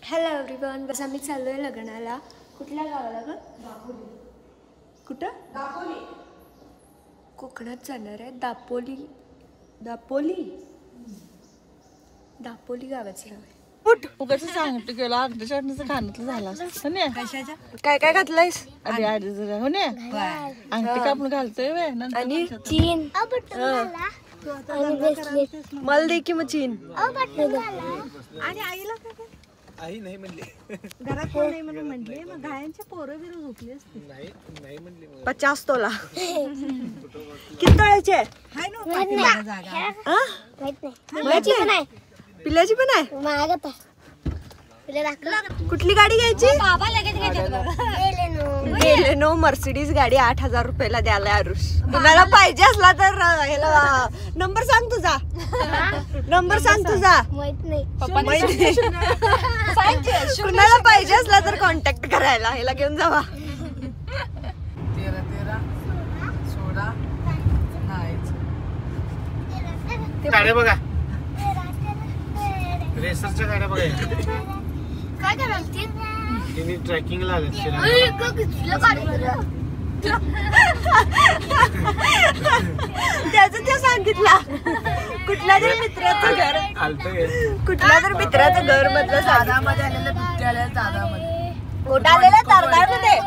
Hello everyone, बस आम्ही चाललोय लग्नाला. कुठल्या गावाला ग? दापोली. कुठं? दापोली. कोकणात जाणार आहे. दापोली दापोली दापोली गावाचं नाव आहे. उगाच सांगतो गेलो अर्ध्या चटणीचं कानातलं झालं असतं ना. कशाच्या? काय काय घातलंयस? आधी आधी जरा हो ना अंगठी का आपण घालतोय वे आणि चीन मला दे की मग चीन. आणि आईला काय आई नाही म्हणली. घरात कोण नाही म्हणून म्हणले. मग गायांचे पोरं बिरं झोपली असते. नाही म्हणली. 50 तोला. किती तोळ्याचे? हाय नो पाठीमागं जागा. माहिती नाही. पिल्याची पण आहे. मागत कुठली गाडी घ्यायची? बाबा लगेच बेलेनो मर्सिडीज गाडी 8000 रुपयाला द्यायला आरुष. कुणाला पाहिजे असला तर ह्याला नंबर सांग तुझा. नंबर सांग तुझा. माहित नाही. कुणाला पाहिजे असला तर कॉन्टॅक्ट करायला ह्याला घेऊन जावा. 13 16 गाड्या बघा, रेसरच्या गाड्या बघा. काय कराल ती? तिने ट्रॅकिंगला आले. त्याचं ते सांगितला. कुठल्या तरी मित्राचं घर, कुठल्या तरी मित्राचं घर मधलं दादामध्ये आलेलं बिट्ट्याला दादामध्ये कुठं आलेलं तारदाळमध्ये.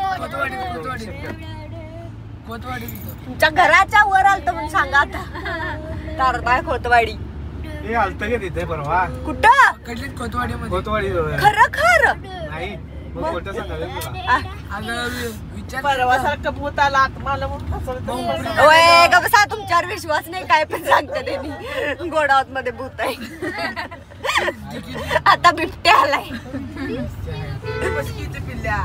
कोतवाडी तुमच्या घराच्या वर आलत म्हणून सांगा आता. तारदाळ खोतवाडी. हे आलतं का तिथे परवा? कुठं? कडलीत कोतवाडी मध्ये कोतवाडी खरं खरं नाही. मग खोटं सांगावे तुला. अगं विचार परवा सारखं भूत आला आत्माला म्हणून फसवलं. ओय ग बसा, तुमच्यावर विश्वास नाही. काय पण सांगते त्यांनी. गोडावत मध्ये भूत आहे. आता बिबट्या आलाय. बस की इथे पिल्ल्या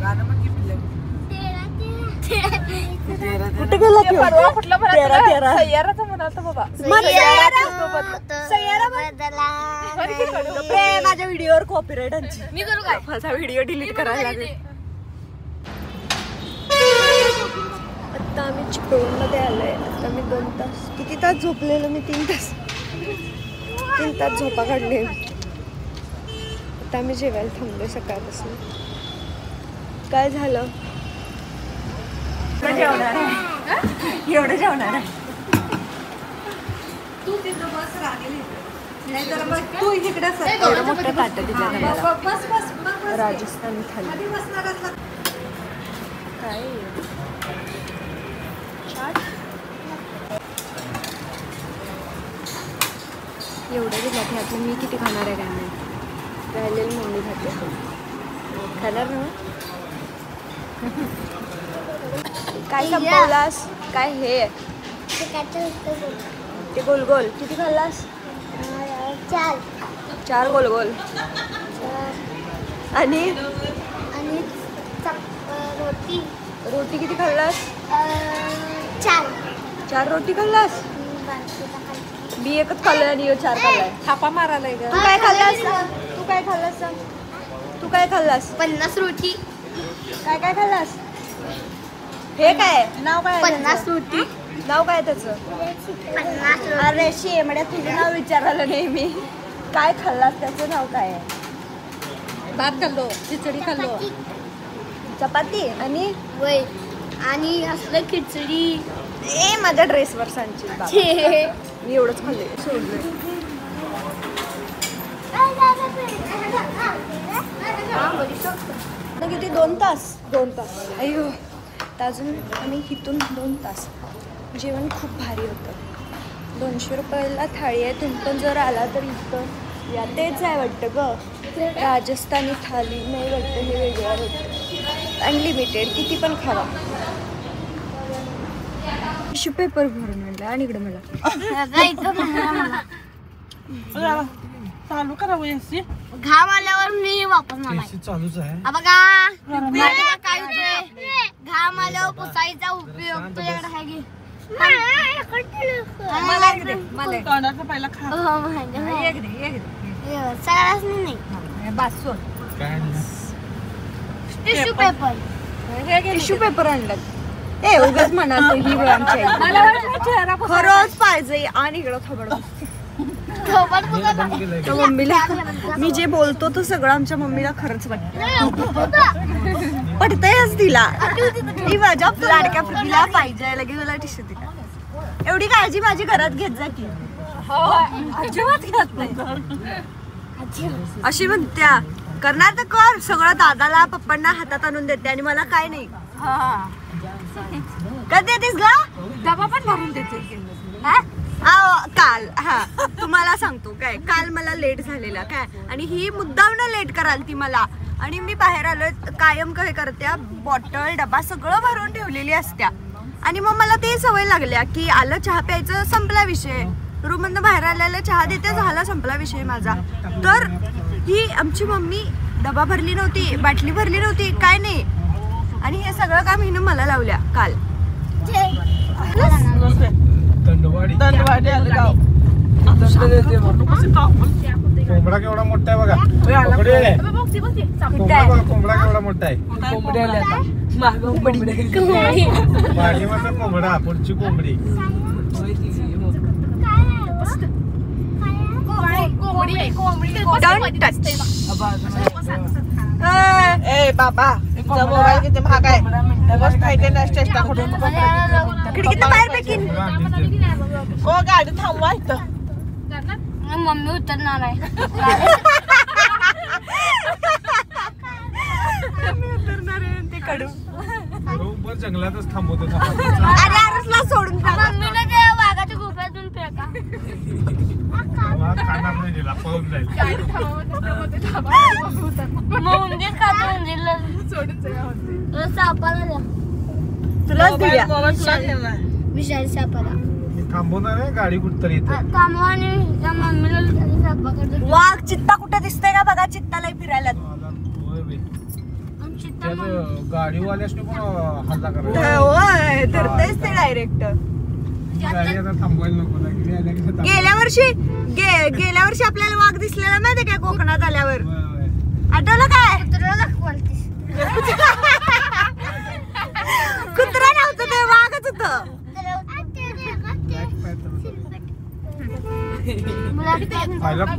गाणं म्हण की पिल्ल्या. कुठे गेला की? परवा कुठला तेरा तेरा सय्याराचा म्हणालता बाबा. माझ्या व्हिडिओवर कॉपीराइट आणची. मी करू काय? माझा व्हिडिओ डिलीट करायला लागेल. आता आम्ही चिपळूणमध्ये आलोय. आता मी 2 तास, किती तास झोपलेलो मी? 3 तास झोपा काढले. आता आम्ही जेवायला थांबलोय सकाळपासून. काय झालं? जेवणार आहे. एवढं जेवणार आहे. तू तिथं बस राहिली. नाही तर मग तू इकडे एवढं मोठं ताट दिलं बस बस बस. राजस्थानी थाली. आधी बसणार असला. काय चाट एवढं दिलं ह्यातलं मी किती खाणार आहे काय नाही. राहिलेली मम्मी खाते. खाणार ना? काय संपवलास? काय हे ते गोल गोल किती खाल्लास? 4 गोल गोल. आणि रोटी किती खाल्लास? 4 रोटी खाल्लास? मी एकच खाल्लोय आणि 4 खाल्लाय. थापा मारायला ग. तू काय खाल्लास? तू काय खाल्लास सांग. तू काय खाल्लास? 50 रोटी. काय काय खाल्लास? हे काय नाव काय? 50 रोटी. नाव काय त्याचं? 50 रोटी. अरे शेमड्या, तुझं नाव विचारायला नाही मी. काय खाल्लास त्याचं नाव काय आहे? भात खाल्लो, खिचडी खाल्लो. चपाती आणि वय आणि असलं खिचडी. माझ्या ड्रेसवर सांगशील. मी एवढंच खाल्ले, सोडलं. किती? 2 तास. अय्यो. अजून आम्ही इथून 2 तास. जेवण खूप भारी होतं. 200 रुपयाला थाळी आहे. तुम्ही पण जर आला तर इथं या. तेच आहे वाटतं ग, राजस्थानी थाली नाही वाटतं. हे वेगळं वाटतं. अनलिमिटेड किती पण खावा. टिश्यू पेपर भरून आणलं. आणि इकडे मला चालू करावं एसी. घाम आल्यावर मी वापस मला चालूच आहे. बघा काय होतंय. घाम आल्यावर पुसायचा उपयोग तुझ्याकडे आहे की? मला तोंडाचं पहिला खा. सगळ्याच नाही. काय टिश्यू पेपर. टिश्यू पेपर आणलं. उगाच म्हणा ही आमच्या खरंच पाहिजे. आणि इकडं खबर तर मम्मीला मी जे बोलतो तो सगळं आमच्या मम्मीला खरंच वाटतं. पटतंयच तिला. ती माझ्या लाडक्या पृथ्वीला पाहिजे लगेच मला टिश्यू दिला. एवढी काळजी माझी घरात घेत जा की. अजिबात घेत नाही अशी म्हणत्या. करणार तर कर सगळं. दादाला पप्पांना हातात आणून देते आणि मला काय नाही. कधी देतेस ग? डबा पण भरून देते काल. हा तुम्हाला सांगतो काय, काल मला लेट झालेला काय आणि ही मुद्दामनं लेट कराल ती मला. आणि मी बाहेर आलोय कायम काय करत्या बॉटल डबा सगळं भरून ठेवलेली असत्या. आणि मग मला ते सवय लागल्या की आलं चहा प्यायचं संपला विषय. रूम मधनं बाहेर आलेला चहा देते झाला संपला विषय माझा. तर ही आमची मम्मी डबा भरली नव्हती, बाटली भरली नव्हती, काय नाही. आणि हे सगळं काम हिनं मला लावल्या काल. दंडवाडी आलं गाव. कोंबडा केवढा मोठा आहे बघा. कोंबडा केवढा मोठा आहे. माडीमध्ये कोंबडा पुढची कोंबडी. ए बाबा मोबाईल किती महाग आहे. चेष्टा करून खिडकीत बाहेर फेकीन. ओ गाडी थांबवा इथं. मम्मी उतरणार आहे. ते कडू बरोबर जंगलातच थांबवतो. अरे अरसला सोडून मम्मीला त्या वाघाच्या गुफेतून फेका. खाणार नाही दिला पळून जाईल. उंदीर खातो उंदीरला सोडून सापाला द्या. तुलाच दिल्या. विषारी सापाला थांबवणार आहे गाडी कुठतरी इथे. थांबवा आणि त्या मम्मीला सापाकडे. वाघ चित्ता कुठे दिसतंय का बघा. चित्ताला फिरायला गाडीवाल्यासने पण हल्ला करायला. होय धरतेच ते डायरेक्ट. गाडी आता थांबवायला नको ना. गेल्या वर्षी आपल्याला वाघ दिसलेला माहिती काय कोकणात आल्यावर. आठवलं काय? कुत्रा नव्हतं ते वाघच होत.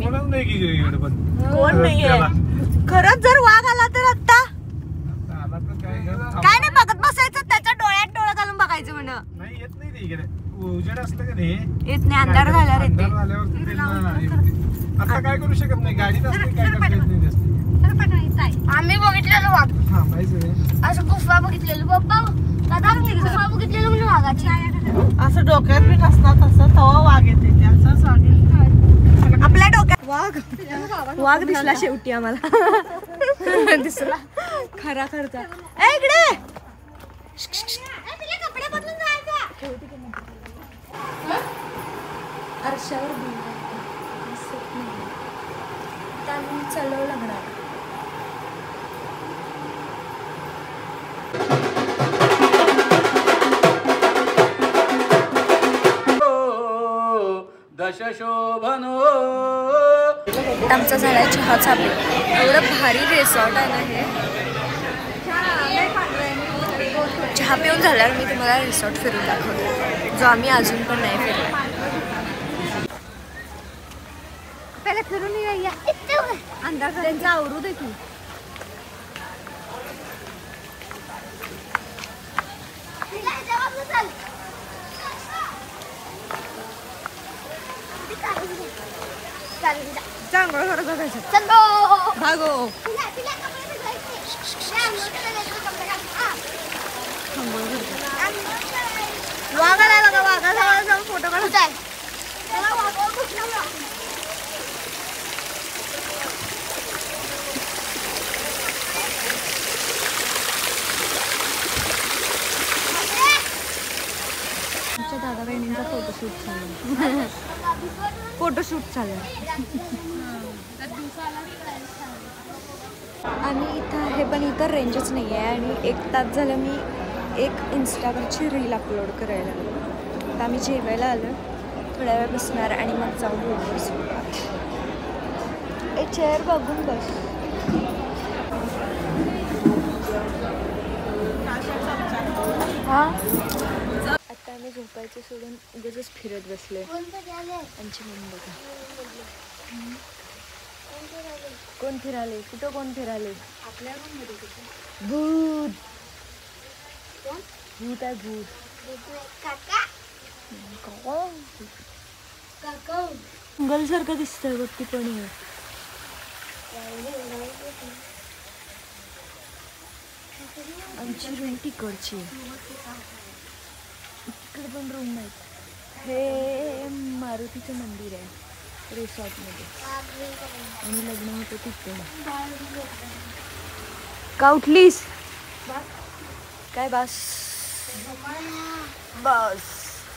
कोणच नाही की इकडे पण. कोण नाहीये खरंच. जर वाघ आला तर आता काय नाही बघत बसायचं. त्याच्या डोळ्यात डोळं घालून बघायचं म्हण. नाही येत नाही ते इकडे. उजेड असतं का नाही येत नाही. अंधार झाल्यावर येते. आता काय करू शकत नाही. गाडीत असते काय करता येत नाही. आम्ही बघितलेलं वाघ. थांबायचं असं गुफा बघितलेलं पप्पा. दादा गुफा बघितलेलं म्हणून वाघाची. असं डोक्यात बी नसणार तसं तवा वाघ येते. असंच वाघ येते. आपल्या डोक्यात वाघ दिसला शेवटी आम्हाला. दिसला खरा खरचा. इकडे कपडे बदलून जायचं. आरशावर चलव लागणार. आमचा झालाय चहा चालू. एवढं भारी रिसॉर्ट आहे ना हे. चहा पिऊन झाल्यावर मी तुम्हाला रिसॉर्ट फिरून दाखवतो जो आम्ही अजून पण नाही फिरलो. पहिले फिरून या. अंधार त्यांचा आवरू दे तू. चांगलं खरं बघायचं. भागो वाघाला बघा. वाघाला जाऊन फोटो काढायचा. आमच्या दादा बहिणींचा फोटोशूट चालू. फोटोशूट चालू. आणि इथं आहे पण इथं रेंजच नाही आहे. आणि 1 तास झालं मी एक इंस्टावरची रील अपलोड करायला. आता आम्ही जेवायला आलो. थोड्या वेळ बसणार आणि मग जाऊन बसू. एक चेअर बघून बस. हां आता आम्ही झोपायचं सोडून उगाचच फिरत बसलोय. कोणतं झालं आमची मम्मी बघा. कोण फिराले? कुठं कोण फिराले? आपल्या रूम मध्ये भूत. कोण? भूत आहे भूत. काका काका जंगलसारखं दिसतंय बघ ती पण आहे. आमची रूम तिकडची आहे. तिकडे पण रूम नाहीत. हे मारुतीचं मंदिर आहे रिसॉर्टमध्ये आणि लग्न होतं तिथे. का उठलीस? काय बस बस